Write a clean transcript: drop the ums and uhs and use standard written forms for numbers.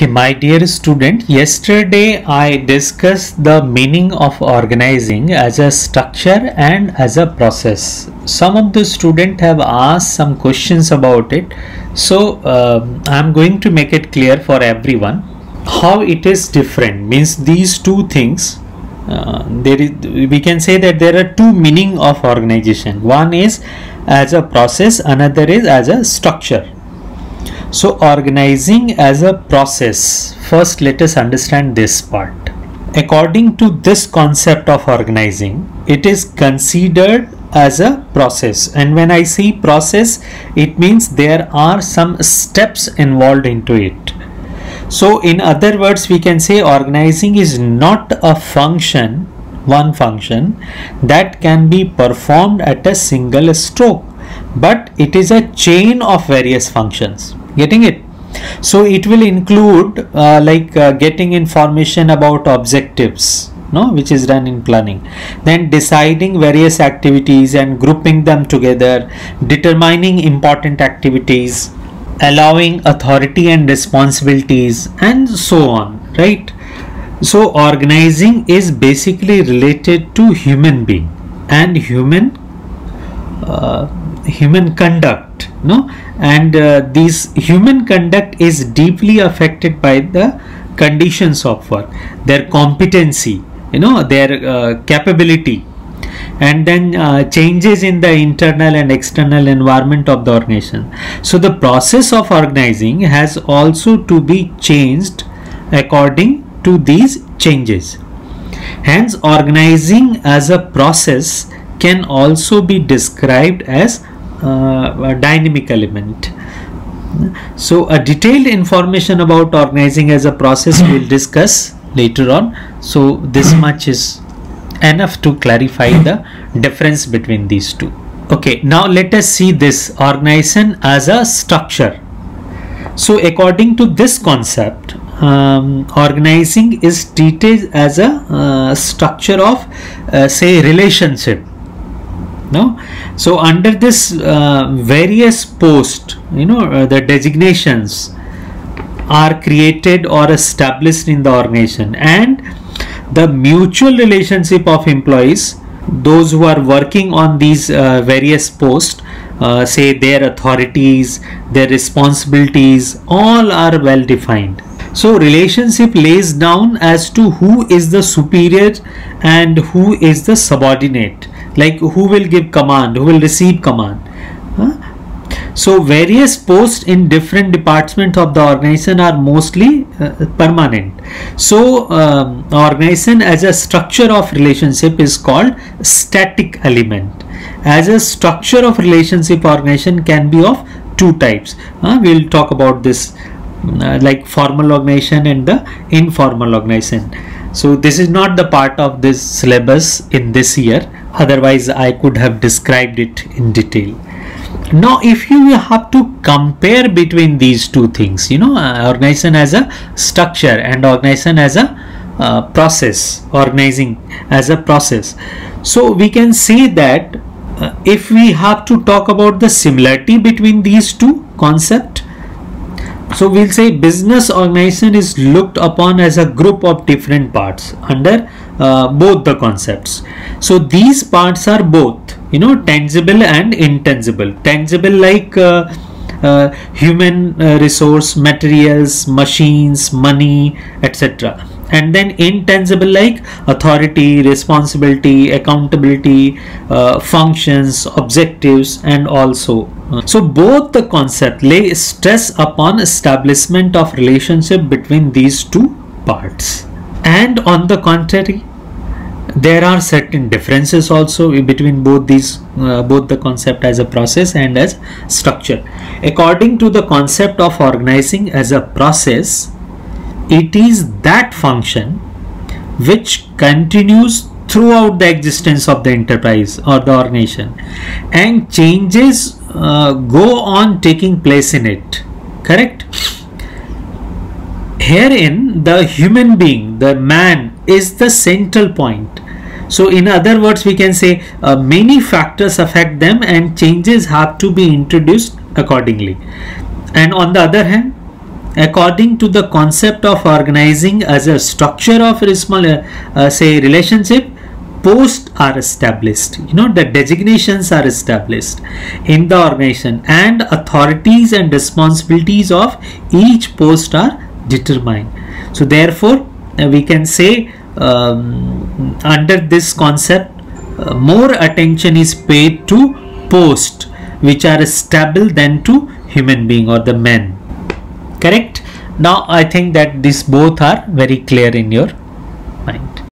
Okay, my dear student, yesterday I discussed the meaning of organizing as a structure and as a process. Some of the students have asked some questions about it, so I'm going to make it clear for everyone how it is different. Means these two things, we can say that there are two meaning of organization. One is as a process, another is as a structure. So organizing as a process, first let us understand this part. According to this concept of organizing, it is considered as a process, and when I say process, it means there are some steps involved into it. So in other words, we can say organizing is not a function, one function that can be performed at a single stroke, but it is a chain of various functions. Getting it? So it will include getting information about objectives, which is done in planning, then deciding various activities and grouping them together, determining important activities, allowing authority and responsibilities, and so on, right? So organizing is basically related to human being and human conduct, and this human conduct is deeply affected by the conditions of work, their competency, their capability, and then changes in the internal and external environment of the organization. So the process of organizing has also to be changed according to these changes. Hence, organizing as a process can also be described as a dynamic element. So a detailed information about organizing as a process we'll discuss later on. So this much is enough to clarify the difference between these two. Okay, now let us see this organization as a structure. So according to this concept, organizing is treated as a structure of say relationship. So under this various posts, the designations are created or established in the organization, and the mutual relationship of employees, those who are working on these various posts, say their authorities, their responsibilities, all are well defined. So relationship lays down as to who is the superior and who is the subordinate, like who will give command, who will receive command. So various posts in different departments of the organization are mostly permanent. So organization as a structure of relationship is called static element. As a structure of relationship, organization can be of two types. We'll talk about this like formal organization and the informal organization. So this is not the part of this syllabus in this year, otherwise I could have described it in detail. Now if you have to compare between these two things, organization as a structure and organization as a process, organizing as a process, so we can say that if we have to talk about the similarity between these two concepts, so we'll say business organization is looked upon as a group of different parts under both the concepts. So these parts are both tangible and intangible. Tangible like human resource, materials, machines, money, etc. And then intangible like authority, responsibility, accountability, functions, objectives, and also. So both the concept lay stress upon establishment of relationship between these two parts. And on the contrary, there are certain differences also between both these, both the concept as a process and as structure. According to the concept of organizing as a process, it is that function which continues throughout the existence of the enterprise or the organization, and changes go on taking place in it. Correct? Herein the human being, the man, is the central point. So in other words, we can say many factors affect them and changes have to be introduced accordingly. And on the other hand, according to the concept of organizing as a structure of say relationship, posts are established. The designations are established in the organization, and authorities and responsibilities of each post are determined. So therefore we can say under this concept more attention is paid to posts which are stable than to human being or the men. Correct? Now I think that these both are very clear in your mind.